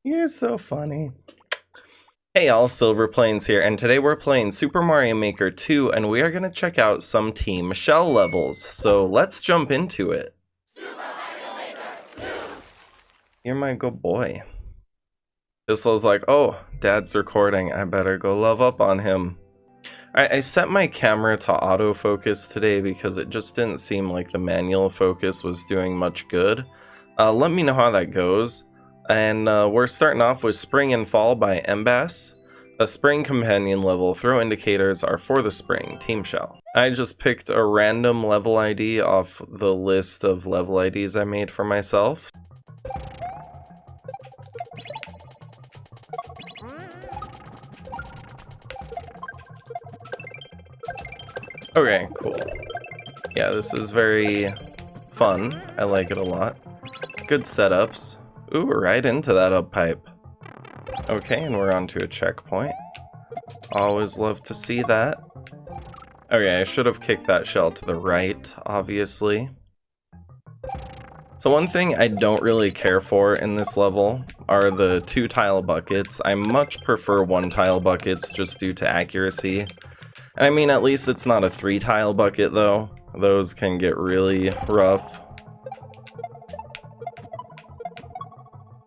You're so funny. Hey all, Silverplanes here, and today we're playing Super Mario Maker 2, and we are going to check out some TeamShell levels, so let's jump into it. Super Mario Maker 2! You're my good boy. Pistol's like, oh, Dad's recording, I better go love up on him. I set my camera to autofocus today because it just didn't seem like the manual focus was doing much good. Let me know how that goes. And we're starting off with Spring and Fall by mbass. A spring companion level. Throw indicators are for the spring. TeamShell. I just picked a random level ID off the list of level IDs I made for myself. Okay, cool. Yeah, this is very fun. I like it a lot. Good setups. Ooh, right into that up pipe. Okay, and we're on to a checkpoint. Always love to see that. Okay, I should have kicked that shell to the right, obviously. So one thing I don't really care for in this level are the 2-tile buckets. I much prefer 1-tile buckets just due to accuracy. And I mean, at least it's not a 3-tile bucket though. Those can get really rough.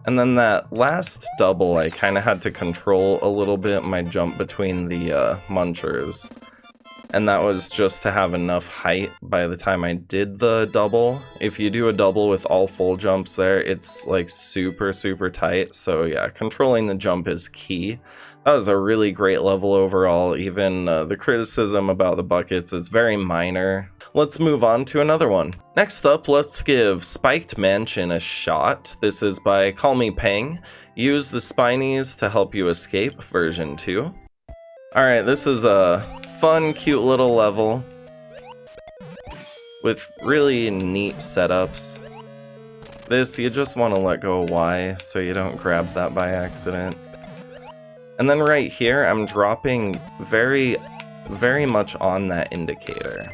And then that last double, I kind of had to control a little bit my jump between the munchers. And that was just to have enough height by the time I did the double. If you do a double with all full jumps there, it's like super tight. So yeah, controlling the jump is key. That was a really great level overall. Even the criticism about the buckets is very minor. Let's move on to another one. Next up, let's give Spiked Mansion a shot. This is by CallMePeng. Use the Spinies to help you escape, version 2. Alright, this is a fun, cute little level with really neat setups. This, you just want to let go Y so you don't grab that by accident. And then right here, I'm dropping very much on that indicator.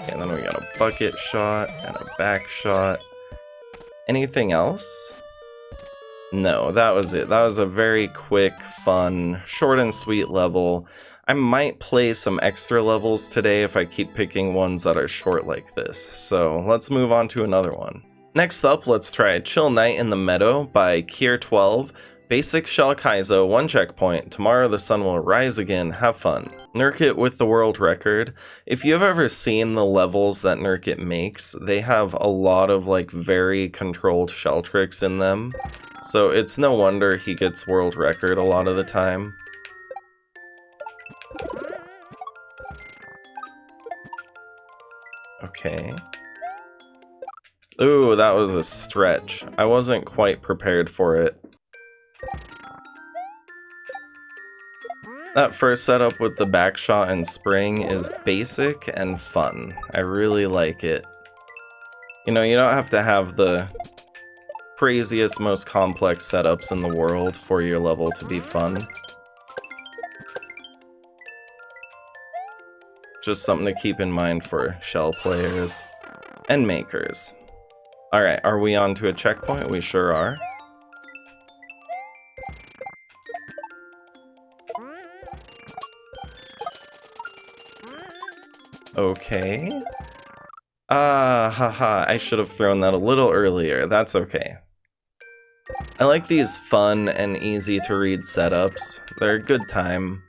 And then we got a bucket shot and a back shot. Anything else? No, that was it. That was a very quick, fun, short and sweet level. I might play some extra levels today if I keep picking ones that are short like this. So let's move on to another one. Next up, let's try Chill Night in the Meadow by Kier12. Basic Shell Kaizo, 1 checkpoint. Tomorrow the sun will rise again. Have fun. Nurkit with the world record. If you've ever seen the levels that Nurkit makes, they have a lot of like very controlled shell tricks in them. So it's no wonder he gets world record a lot of the time. Okay. Ooh, that was a stretch. I wasn't quite prepared for it. That first setup with the back shot and spring is basic and fun. I really like it. You know, you don't have to have the craziest, most complex setups in the world for your level to be fun. Just something to keep in mind for shell players and makers. Alright, are we on to a checkpoint? We sure are. Okay. Haha, I should have thrown that a little earlier. That's okay. I like these fun and easy to read setups. They're a good time.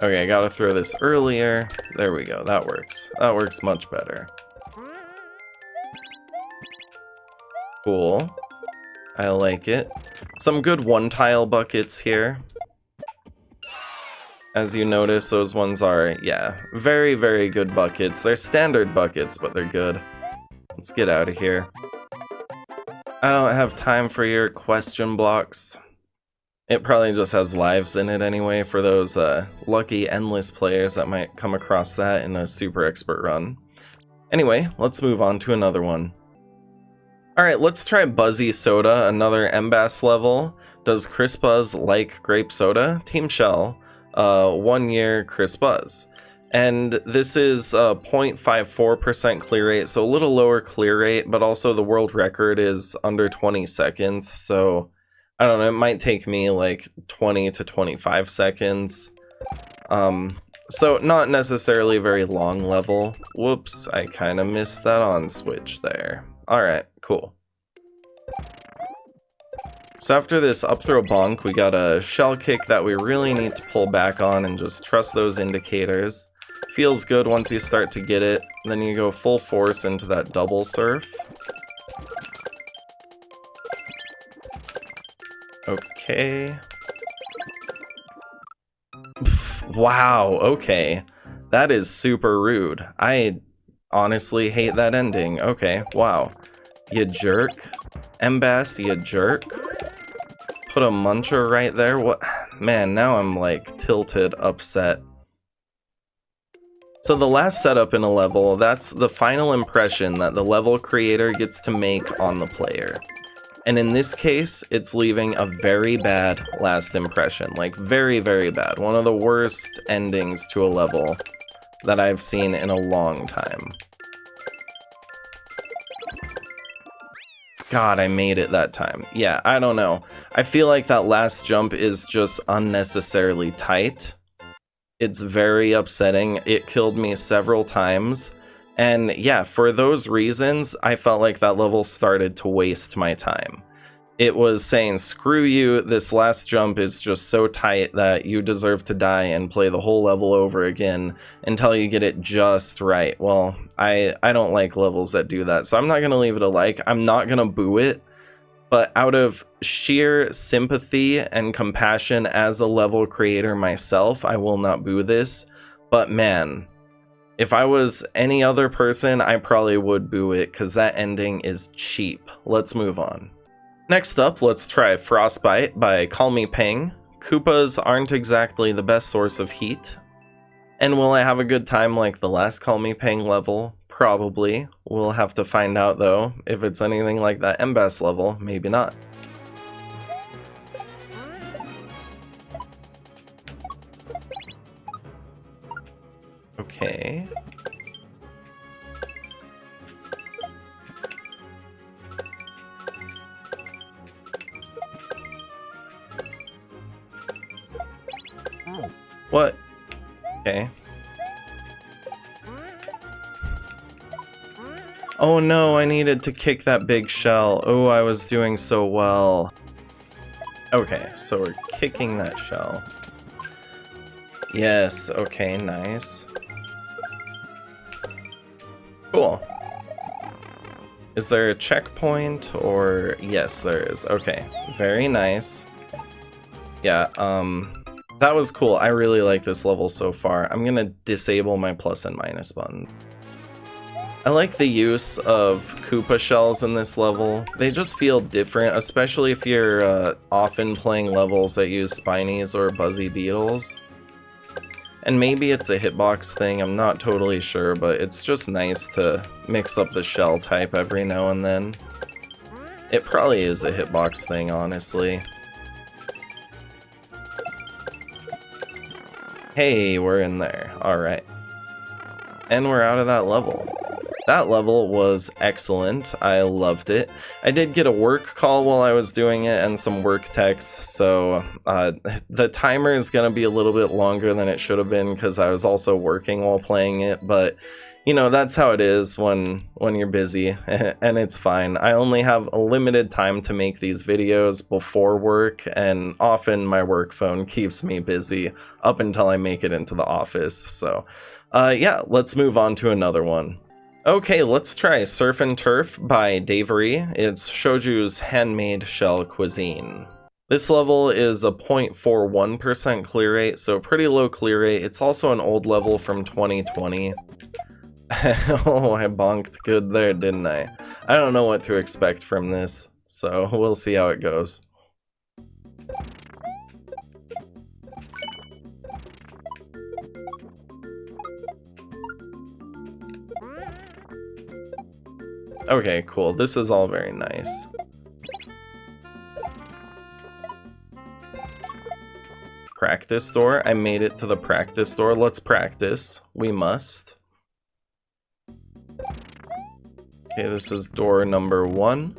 Okay, I gotta throw this earlier. There we go, that works. That works much better. Cool. I like it. Some good 1-tile buckets here. As you notice, those ones are, yeah, very good buckets. They're standard buckets, but they're good. Let's get out of here. I don't have time for your question blocks. It probably just has lives in it anyway for those lucky endless players that might come across that in a super expert run. Anyway, let's move on to another one. Alright, let's try Buzzy Soda, another mbass level. Does Chris Buzz like grape soda? TeamShell. 1 year Chris Buzz. And this is a 0.54% clear rate, so a little lower clear rate, but also the world record is under 20 seconds, so I don't know, it might take me like 20 to 25 seconds. So not necessarily a very long level. Whoops, I kind of missed that on switch there. Alright, cool. So after this up throw bonk, we got a shell kick that we really need to pull back on and just trust those indicators. Feels good once you start to get it. Then you go full force into that double surf. Okay. Pff, wow, okay. That is super rude. I honestly hate that ending. Okay, wow. You jerk. Mbass, you jerk. Put a muncher right there. What? Man, now I'm like tilted, upset. So the last setup in a level, that's the final impression that the level creator gets to make on the player. And in this case, it's leaving a very bad last impression. Like, very, very bad. One of the worst endings to a level that I've seen in a long time. God, I made it that time. Yeah, I don't know. I feel like that last jump is just unnecessarily tight. It's very upsetting. It killed me several times. And yeah, for those reasons, I felt like that level started to waste my time. It was saying, screw you, this last jump is just so tight that you deserve to die and play the whole level over again until you get it just right. Well, I don't like levels that do that, so I'm not going to leave it a like. I'm not going to boo it, but out of sheer sympathy and compassion as a level creator myself, I will not boo this. But man, if I was any other person, I probably would boo it because that ending is cheap. Let's move on. Next up, let's try Frostbite by CallMePeng. Koopas aren't exactly the best source of heat. And will I have a good time like the last CallMePeng level? Probably. We'll have to find out though. If it's anything like that mbass level, maybe not. Okay. What? Okay. Oh no, I needed to kick that big shell. Oh, I was doing so well. Okay, so we're kicking that shell. Yes, okay, nice. Cool. Is there a checkpoint or... Yes, there is. Okay, very nice. Yeah, that was cool. I really like this level so far. I'm gonna disable my plus and minus button. I like the use of Koopa shells in this level. They just feel different, especially if you're often playing levels that use Spinies or Buzzy Beetles. And maybe it's a hitbox thing, I'm not totally sure, but it's just nice to mix up the shell type every now and then. It probably is a hitbox thing, honestly. Hey, we're in there. Alright. And we're out of that level. That level was excellent. I loved it. I did get a work call while I was doing it and some work texts, so the timer is going to be a little bit longer than it should have been because I was also working while playing it, but you know, that's how it is when you're busy, and it's fine. I only have a limited time to make these videos before work, and often my work phone keeps me busy up until I make it into the office. So, yeah, let's move on to another one. Okay, let's try Surf and Turf by Davery. It's Shoju's handmade shell cuisine. This level is a 0.41% clear rate, so pretty low clear rate. It's also an old level from 2020. Oh, I bonked good there, didn't I? I don't know what to expect from this, so we'll see how it goes. Okay, cool. This is all very nice. practice door. I made it to the practice door. Let's practice. We must. Okay, this is door number 1.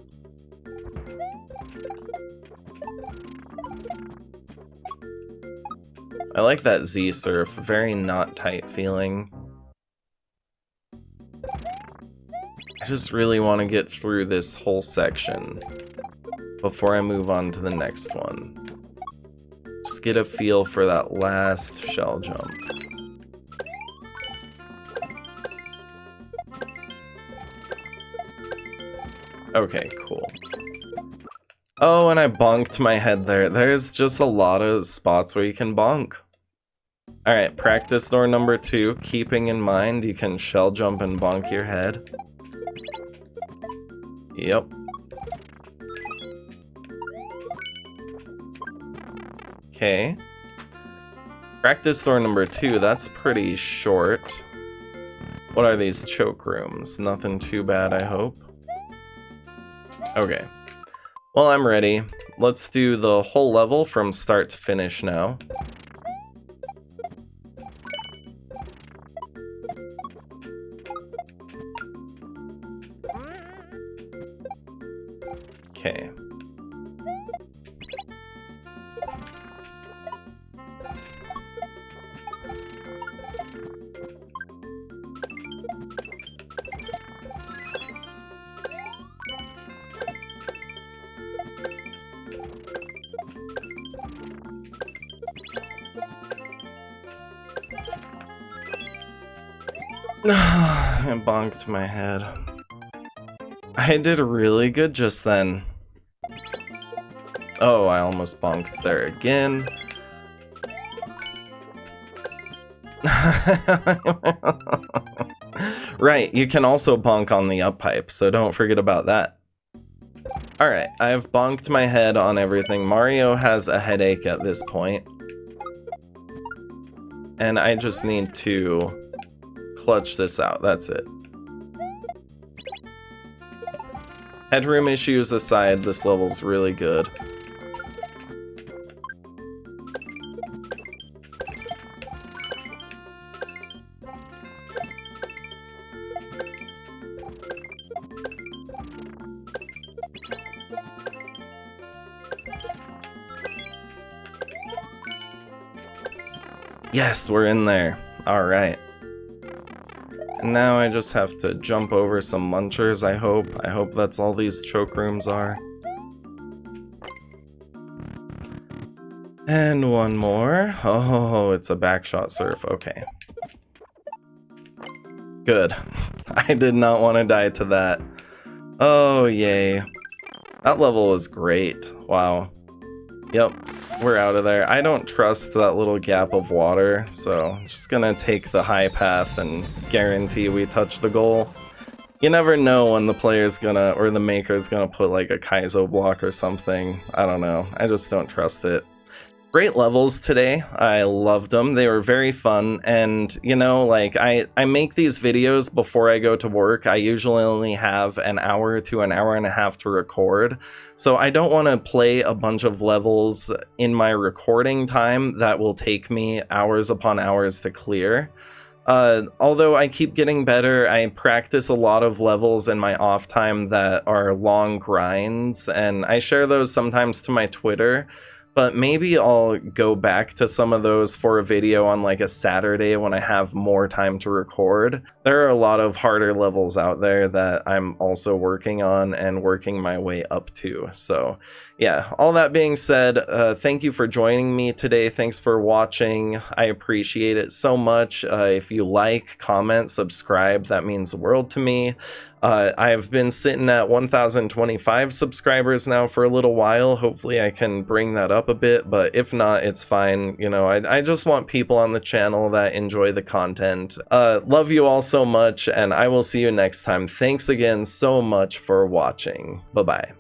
I like that Z surf, very not tight feeling. I just really want to get through this whole section before I move on to the next one. Just get a feel for that last shell jump. Okay, cool. Oh, and I bonked my head there. There's just a lot of spots where you can bonk. Alright, practice door number 2. Keeping in mind you can shell jump and bonk your head. Yep. Okay. Practice door number 2, that's pretty short. What are these choke rooms? Nothing too bad, I hope. Okay. Well, I'm ready. Let's do the whole level from start to finish now. Okay. I bonked my head. I did really good just then. Oh, I almost bonked there again. Right, you can also bonk on the up pipe, so don't forget about that. Alright, I've bonked my head on everything. Mario has a headache at this point. And I just need to clutch this out, that's it. Headroom issues aside, this level's really good. Yes, we're in there. Alright. And now I just have to jump over some munchers, I hope. I hope that's all these choke rooms are. And one more. Oh, it's a backshot surf. Okay. Good. I did not want to die to that. Oh, yay. That level was great. Wow. Yep, we're out of there. I don't trust that little gap of water, so I'm just gonna take the high path and guarantee we touch the goal. You never know when the player's gonna, or the maker's gonna put like a Kaizo block or something. I don't know. I just don't trust it. Great levels today. I loved them. They were very fun, and you know, like I make these videos before I go to work. I usually only have an hour to an hour and a half to record, so I don't want to play a bunch of levels in my recording time that will take me hours upon hours to clear. Although I keep getting better, I practice a lot of levels in my off time that are long grinds, and I share those sometimes to my Twitter. But maybe I'll go back to some of those for a video on like a Saturday when I have more time to record. There are a lot of harder levels out there that I'm also working on and working my way up to. So yeah, all that being said, thank you for joining me today. Thanks for watching. I appreciate it so much. If you like, comment, subscribe, that means the world to me. I've been sitting at 1,025 subscribers now for a little while. Hopefully I can bring that up a bit, but if not, it's fine. You know, I just want people on the channel that enjoy the content. Love you all so much, and I will see you next time. Thanks again so much for watching. Bye-bye.